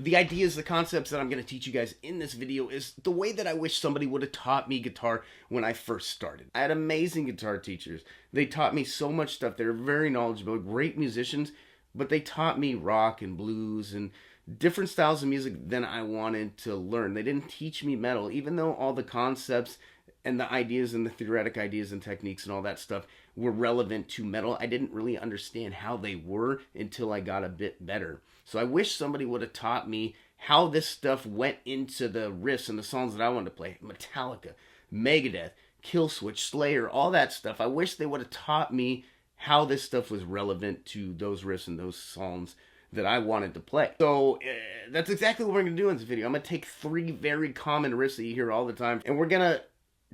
The ideas, the concepts that I'm going to teach you guys in this video is the way that I wish somebody would have taught me guitar when I first started. I had amazing guitar teachers. They taught me so much stuff. They're very knowledgeable, great musicians, but they taught me rock and blues and different styles of music than I wanted to learn. They didn't teach me metal, even though all the concepts and the ideas and the theoretic ideas and techniques and all that stuff were relevant to metal. I didn't really understand how they were until I got a bit better. So I wish somebody would have taught me how this stuff went into the riffs and the songs that I wanted to play. Metallica, Megadeth, Killswitch, Slayer, all that stuff. I wish they would have taught me how this stuff was relevant to those riffs and those songs that I wanted to play. So that's exactly what we're going to do in this video. I'm going to take 3 very common riffs that you hear all the time, and we're going to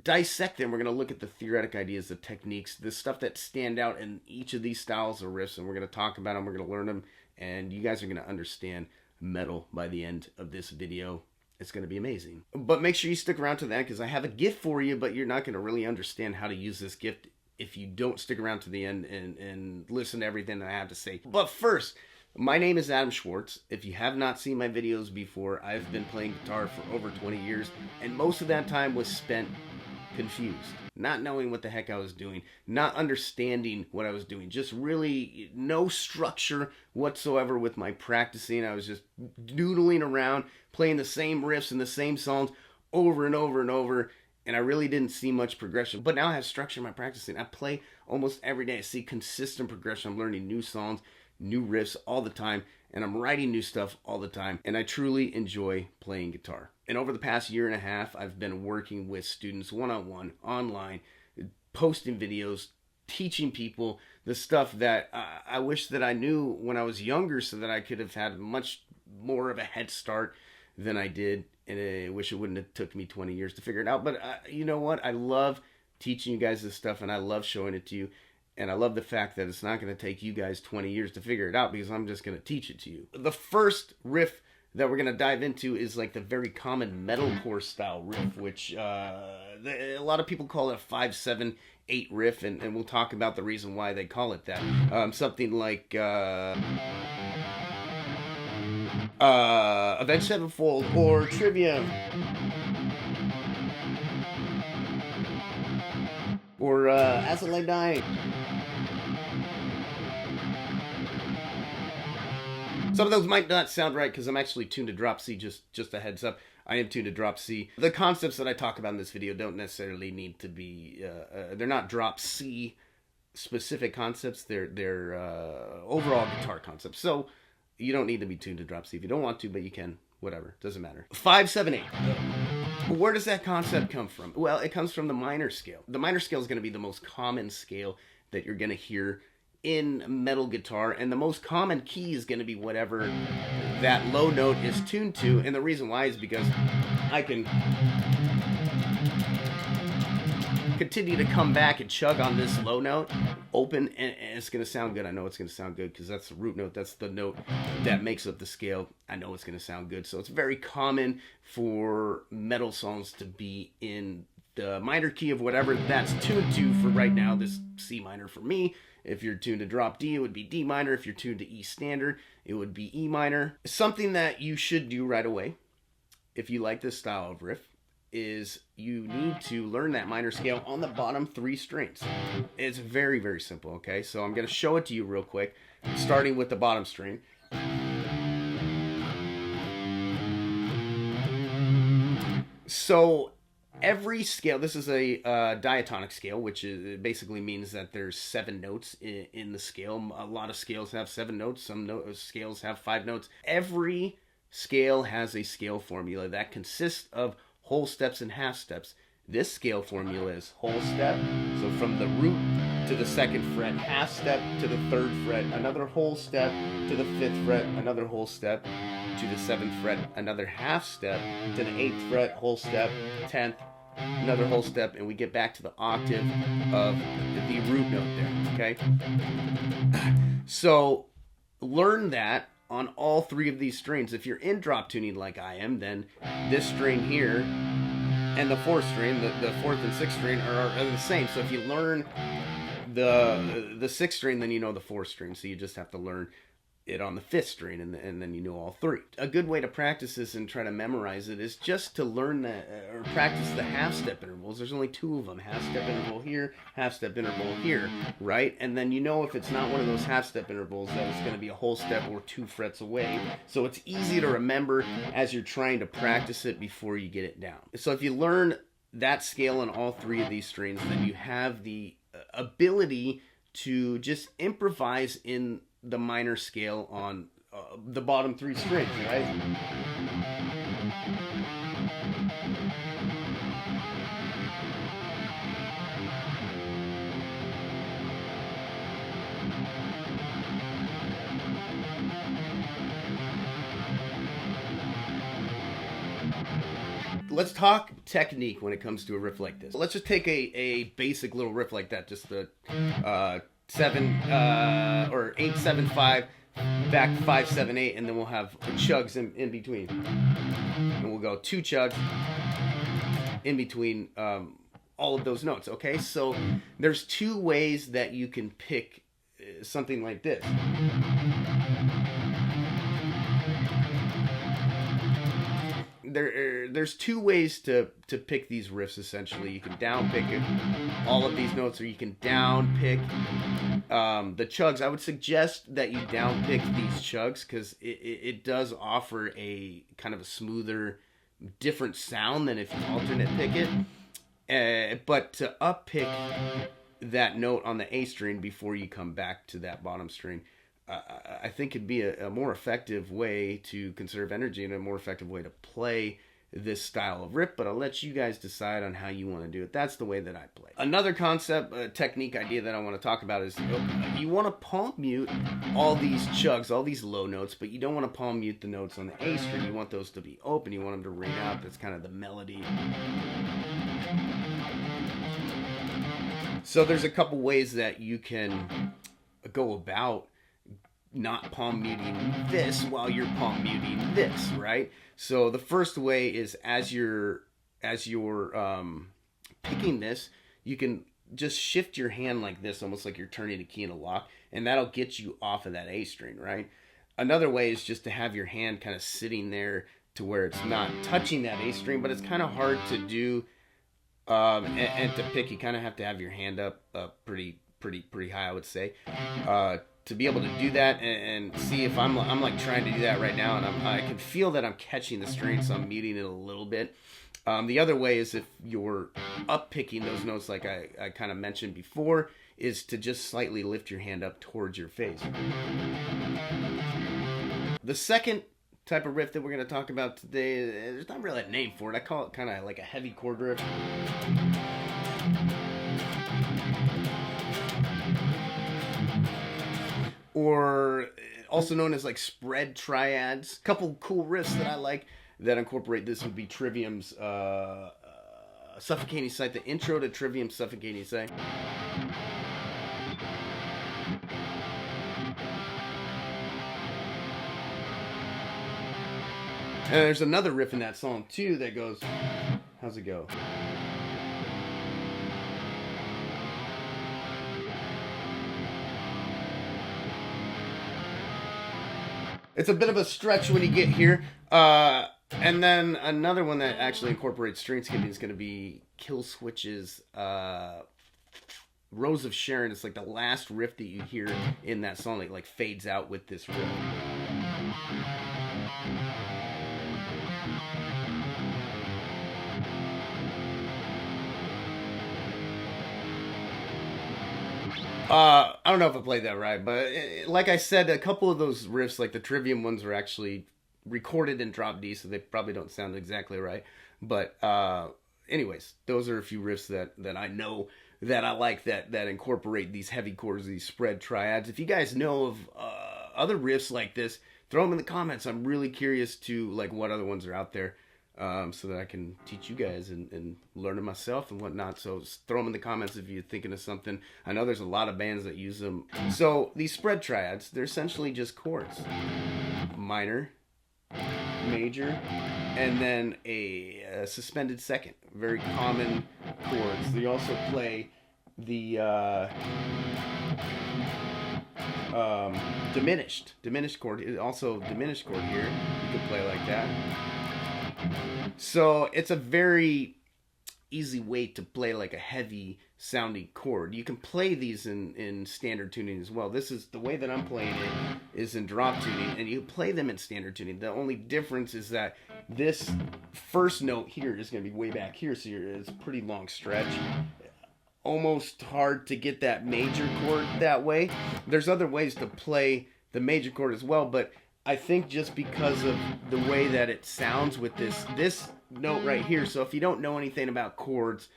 dissect them. We're going to look at the theoretic ideas, the techniques, the stuff that stand out in each of these styles of riffs, and we're going to talk about them, we're going to learn them, and you guys are going to understand metal by the end of this video. It's going to be amazing. But make sure you stick around to that, because I have a gift for you, but you're not going to really understand how to use this gift if you don't stick around to the end and listen to everything that I have to say. But first, my name is Adam Schwartz. If you have not seen my videos before, I've been playing guitar for over 20 years, and most of that time was spent confused, not knowing what the heck I was doing, not understanding what I was doing, just really no structure whatsoever with my practicing. I was just doodling around, playing the same riffs and the same songs over and over and over, and I really didn't see much progression. But now I have structure in my practicing. I play almost every day. I see consistent progression. I'm learning new songs, new riffs all the time, and I'm writing new stuff all the time, and I truly enjoy playing guitar. And over the past year and a half, I've been working with students one-on-one, online, posting videos, teaching people the stuff that I wish that I knew when I was younger, so that I could have had much more of a head start than I did, and I wish it wouldn't have took me 20 years to figure it out. But you know what? I love teaching you guys this stuff, and I love showing it to you. And I love the fact that it's not going to take you guys 20 years to figure it out, because I'm just going to teach it to you. The first riff that we're going to dive into is like the very common metalcore style riff, which a lot of people call it a 5-7-8 riff, and we'll talk about the reason why they call it that. Something like Avenged Sevenfold or Trivium, or As I Lay Dying. Some of those might not sound right because I'm actually tuned to drop C, just a heads up. I am tuned to drop C. The concepts that I talk about in this video don't necessarily need to be, they're not drop C specific concepts, they're overall guitar concepts. So you don't need to be tuned to drop C if you don't want to, but you can, whatever, doesn't matter. 5-7-8. Where does that concept come from? Well, it comes from the minor scale. The minor scale is going to be the most common scale that you're going to hear in metal guitar, and the most common key is going to be whatever that low note is tuned to. And the reason why is because I can continue to come back and chug on this low note, open, and it's going to sound good. I know it's going to sound good because that's the root note. That's the note that makes up the scale. I know it's going to sound good. So it's very common for metal songs to be in the minor key of whatever that's tuned to. For right now, this C minor for me. If you're tuned to drop D, it would be D minor. If you're tuned to E standard, it would be E minor. Something that you should do right away, if you like this style of riff, is you need to learn that minor scale on the bottom 3 strings. It's very, very simple, okay? So I'm going to show it to you real quick, starting with the bottom string. So every scale, this is a diatonic scale, which basically means that there's 7 notes in the scale. A lot of scales have 7 notes. Some scales have 5 notes. Every scale has a scale formula that consists of whole steps and half steps. This scale formula is whole step, so from the root to the 2nd fret, half step to the 3rd fret, another whole step to the 5th fret, another whole step to the 7th fret, another half step to the 8th fret, whole step, 10th, another whole step, and we get back to the octave of the root note there, okay? So learn that on all 3 of these strings. If you're in drop tuning like I am, then this string here and the 4th string, the 4th and 6th string are the same. So if you learn the 6th string, then you know the 4th string. So you just have to learn it on the fifth string, and then you know all three. A good way to practice this and try to memorize it is just to learn or practice the half step intervals. There's only two of them: half step interval here, half step interval here, right? And then you know if it's not one of those half step intervals that it's going to be a whole step or 2 frets away. So it's easy to remember as you're trying to practice it before you get it down. So if you learn that scale on all three of these strings, then you have the ability to just improvise in the minor scale on the bottom 3 strings, right? Let's talk technique when it comes to a riff like this. Let's just take a basic little riff like that, just the 8-7-5 back 5-7-8, and then we'll have chugs in between, and we'll go 2 chugs in between all of those notes. Okay, so there's 2 ways that you can pick something like this. There's 2 ways to pick these riffs, essentially. You can down pick all of these notes, or you can down pick the chugs. I would suggest that you down pick these chugs, because it does offer a kind of a smoother, different sound than if you alternate pick it. But to up pick that note on the A string before you come back to that bottom string, I think it'd be a more effective way to conserve energy and a more effective way to play this style of riff, but I'll let you guys decide on how you want to do it. That's the way that I play. Another concept, technique idea that I want to talk about is you want to palm mute all these chugs, all these low notes, but you don't want to palm mute the notes on the A string. You want those to be open. You want them to ring out. That's kind of the melody. So there's a couple ways that you can go about not palm muting this while you're palm muting this, right? So the first way is as you're picking this, you can just shift your hand like this, almost like you're turning a key in a lock, and that'll get you off of that A string, right? Another way is just to have your hand kind of sitting there to where it's not touching that A string, but it's kind of hard to do and to pick. You kind of have to have your hand up pretty high, I would say, to be able to do that. And see, if I'm like trying to do that right now, and I can feel that I'm catching the string, so I'm muting it a little bit. The other way is if you're up picking those notes, like I kind of mentioned before, is to just slightly lift your hand up towards your face. The second type of riff that we're going to talk about today, there's not really a name for it. I call it kind of like a heavy chord riff. Or also known as like spread triads. A couple cool riffs that I like that incorporate this would be Trivium's Suffocating Sight, the intro to Trivium's Suffocating Sight. And there's another riff in that song too that goes, how's it go? It's a bit of a stretch when you get here. And then another one that actually incorporates string skipping is going to be Kill Switch's Rose of Sharon. It's like the last riff that you hear in that song. It like fades out with this riff. I don't know if I played that right, but like I said, a couple of those riffs, like the Trivium ones, were actually recorded in drop D, so they probably don't sound exactly right. But anyways, those are a few riffs that I know that I like that incorporate these heavy chords, these spread triads. If you guys know of other riffs like this, throw them in the comments. I'm really curious to like what other ones are out there. So that I can teach you guys and learn it myself and whatnot. So just throw them in the comments if you're thinking of something. I know there's a lot of bands that use them. So these spread triads, they're essentially just chords. Minor, major, and then a suspended second. Very common chords. They also play the diminished chord. Also diminished chord here. You can play like that. So it's a very easy way to play like a heavy sounding chord. You can play these in standard tuning as well. This is the way that I'm playing it is in drop tuning, and you play them in standard tuning. The only difference is that this first note here is going to be way back here, so it's a pretty long stretch. Almost hard to get that major chord that way. There's other ways to play the major chord as well, but I think just because of the way that it sounds with this note right here. So if you don't know anything about chords,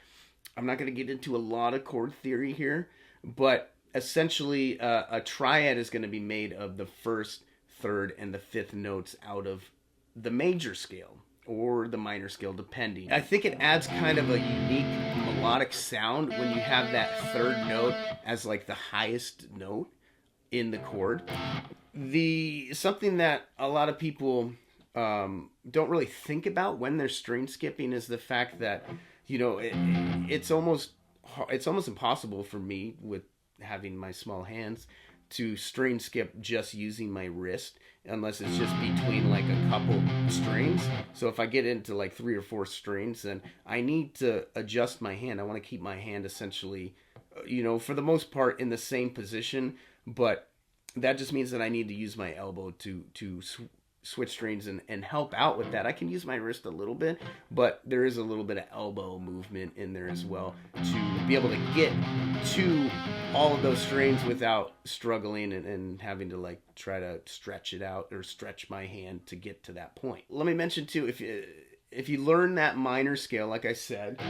I'm not going to get into a lot of chord theory here, but essentially a triad is going to be made of the first, third, and the fifth notes out of the major scale or the minor scale, depending. I think it adds kind of a unique melodic sound when you have that third note as like the highest note in the chord. Something that a lot of people don't really think about when they're string skipping is the fact that, you know, it's almost impossible for me with having my small hands to string skip just using my wrist, unless it's just between like a couple strings. So if I get into like 3 or 4 strings, then I need to adjust my hand. I want to keep my hand essentially, you know, for the most part in the same position, but that just means that I need to use my elbow to switch strings and help out with that. I can use my wrist a little bit, but there is a little bit of elbow movement in there as well to be able to get to all of those strings without struggling and having to like try to stretch it out or stretch my hand to get to that point. Let me mention too, if you learn that minor scale, like I said,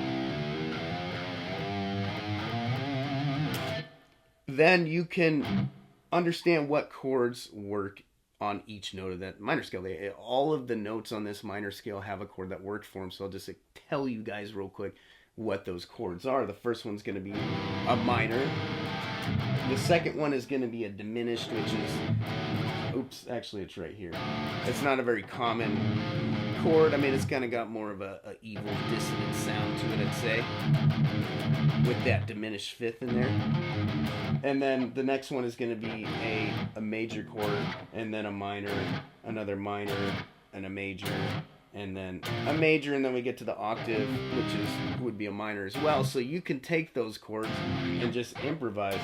then you can understand what chords work on each note of that minor scale. All of the notes on this minor scale have a chord that worked for them, so I'll just tell you guys real quick what those chords are. The first one's going to be a minor. The second one is going to be a diminished, which is, oops, actually it's right here. It's not a very common chord. I mean, it's kind of got more of a evil dissonant sound to it, I'd say, with that diminished fifth in there. And then the next one is going to be a major chord, and then a minor, another minor, and a major, and then a major, and then we get to the octave, which would be a minor as well. So you can take those chords and just improvise.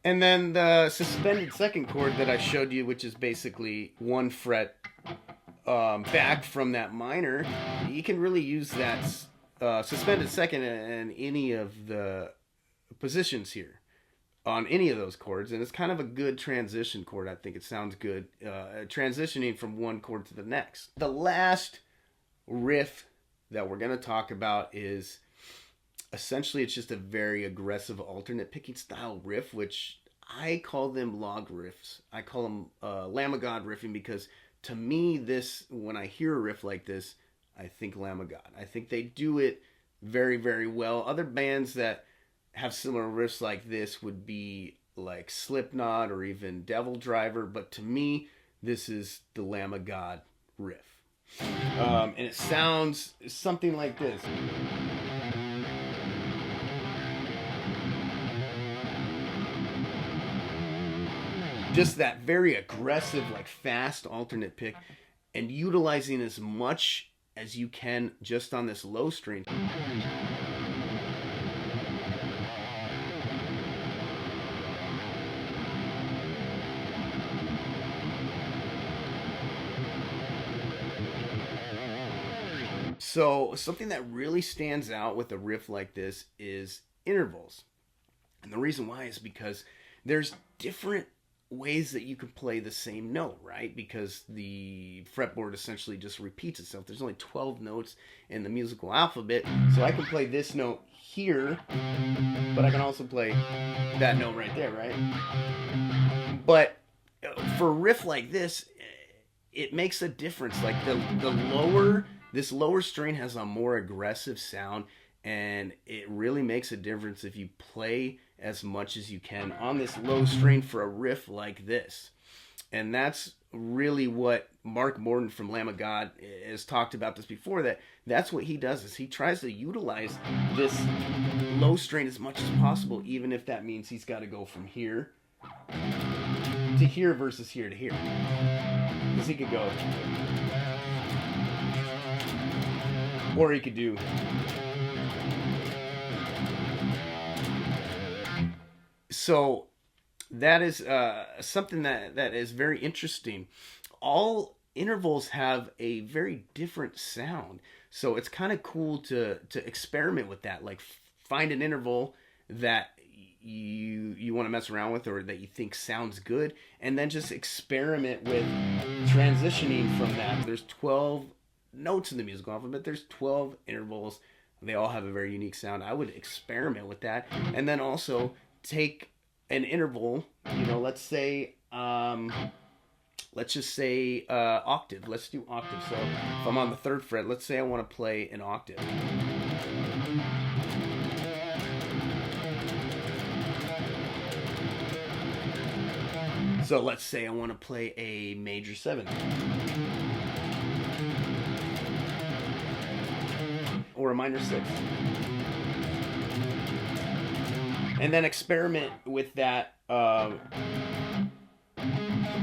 And then the suspended second chord that I showed you, which is basically 1 fret back from that minor, you can really use that suspended second in any of the positions here on any of those chords. And it's kind of a good transition chord. I think it sounds good transitioning from one chord to the next. The last riff that we're going to talk about is essentially, it's just a very aggressive alternate picking style riff, which I call them log riffs. I call them Lamb of God riffing because to me, when I hear a riff like this, I think Lamb of God. I think they do it very, very well. Other bands that have similar riffs like this would be like Slipknot or even Devil Driver, but to me, this is the Lamb of God riff. And it sounds something like this. Just that very aggressive, like fast alternate pick, and utilizing as much as you can just on this low string. So something that really stands out with a riff like this is intervals. And the reason why is because there's different ways that you can play the same note, right? Because the fretboard essentially just repeats itself. There's only 12 notes in the musical alphabet, so I can play this note here, but I can also play that note right there, right? But for a riff like this, it makes a difference. Like this lower string has a more aggressive sound, And it really makes a difference if you play as much as you can on this low strain for a riff like this. And that's really what Mark Morton from Lamb of God has talked about this before, that's what he does, is he tries to utilize this low strain as much as possible, even if that means he's got to go from here to here versus here to here. Because he could go, or he could do, so that is something that is very interesting. All intervals have a very different sound, so it's kind of cool to experiment with that. Like, find an interval that you want to mess around with, or that you think sounds good, and then just experiment with transitioning from that. There's 12 notes in the musical alphabet. There's 12 intervals. They all have a very unique sound. I would experiment with that, and then also take an interval, let's say, let's just say octave. Let's do octave. So if I'm on the 3rd fret, let's say I want to play an octave. So let's say I want to play a major 7. Or a minor 6. And then experiment with that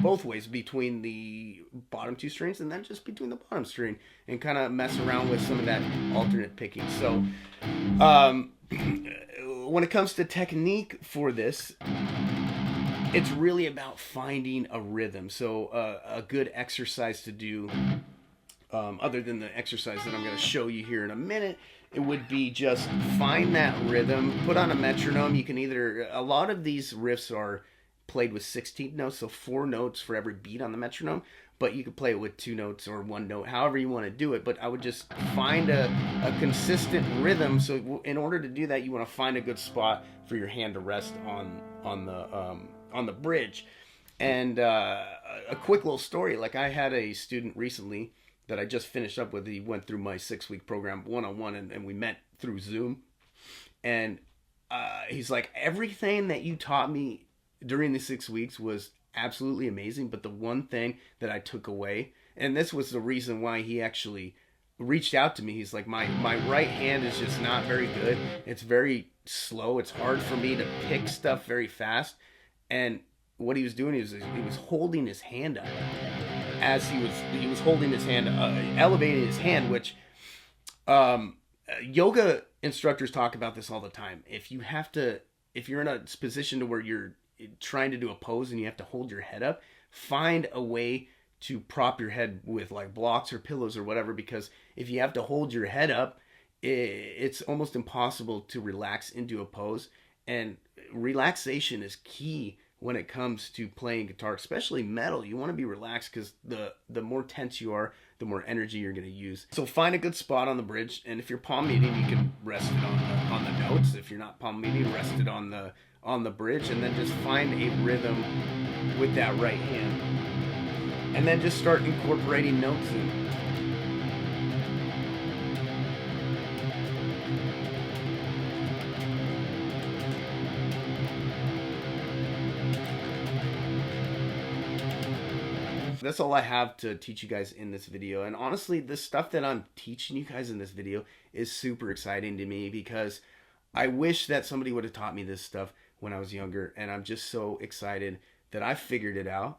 both ways, between the bottom 2 strings and then just between the bottom string, and kind of mess around with some of that alternate picking. So when it comes to technique for this, it's really about finding a rhythm. So a good exercise to do, other than the exercise that I'm going to show you here in a minute, it would be just find that rhythm, put on a metronome. You can either, a lot of these riffs are played with 16 notes, so 4 notes for every beat on the metronome, but you could play it with 2 notes or 1 note, however you want to do it. But I would just find a consistent rhythm. So in order to do that, you want to find a good spot for your hand to rest on the bridge. And a quick little story, like I had a student recently that I just finished up with. He went through my 6-week program one-on-one, and we met through Zoom. And he's like, everything that you taught me during the 6 weeks was absolutely amazing, but the one thing that I took away, and this was the reason why he actually reached out to me, he's like, my right hand is just not very good. It's very slow. It's hard for me to pick stuff very fast. And what he was doing is he was holding his hand up as he was holding his hand, elevating his hand, which yoga instructors talk about this all the time. If you're in a position to where you're trying to do a pose and you have to hold your head up, find a way to prop your head with like blocks or pillows or whatever, because if you have to hold your head up, it's almost impossible to relax into a pose. And relaxation is key when it comes to playing guitar, especially metal. You want to be relaxed, because the more tense you are, the more energy you're going to use. So find a good spot on the bridge, and if you're palm muting, you can rest it on the notes. If you're not palm muting, rest it on the bridge, and then just find a rhythm with that right hand, and then just start incorporating notes in. That's all I have to teach you guys in this video. And honestly, the stuff that I'm teaching you guys in this video is super exciting to me, because I wish that somebody would have taught me this stuff when I was younger. And I'm just so excited that I figured it out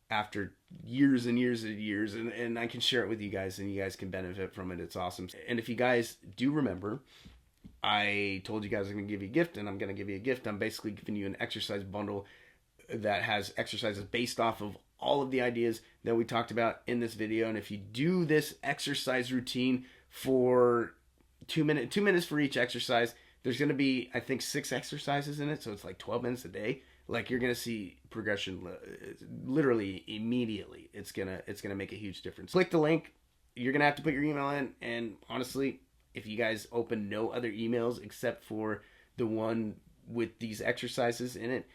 after years and years and years. And I can share it with you guys, and you guys can benefit from it. It's awesome. And if you guys do remember, I told you guys I'm going to give you a gift, and I'm going to give you a gift. I'm basically giving you an exercise bundle that has exercises based off of all of the ideas that we talked about in this video. And if you do this exercise routine for 2 minutes for each exercise, there's going to be, I think, 6 exercises in it. So it's like 12 minutes a day. Like, you're going to see progression literally immediately. It's going to make a huge difference. Click the link. You're going to have to put your email in. And honestly, if you guys open no other emails except for the one with these exercises in it,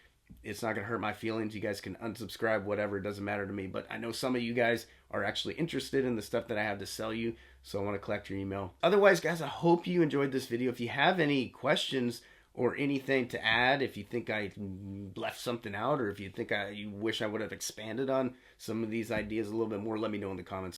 It's not going to hurt my feelings. You guys can unsubscribe, whatever. It doesn't matter to me. But I know some of you guys are actually interested in the stuff that I have to sell you. So I want to collect your email. Otherwise, guys, I hope you enjoyed this video. If you have any questions or anything to add, if you think I left something out, or if you think you wish I would have expanded on some of these ideas a little bit more, let me know in the comments.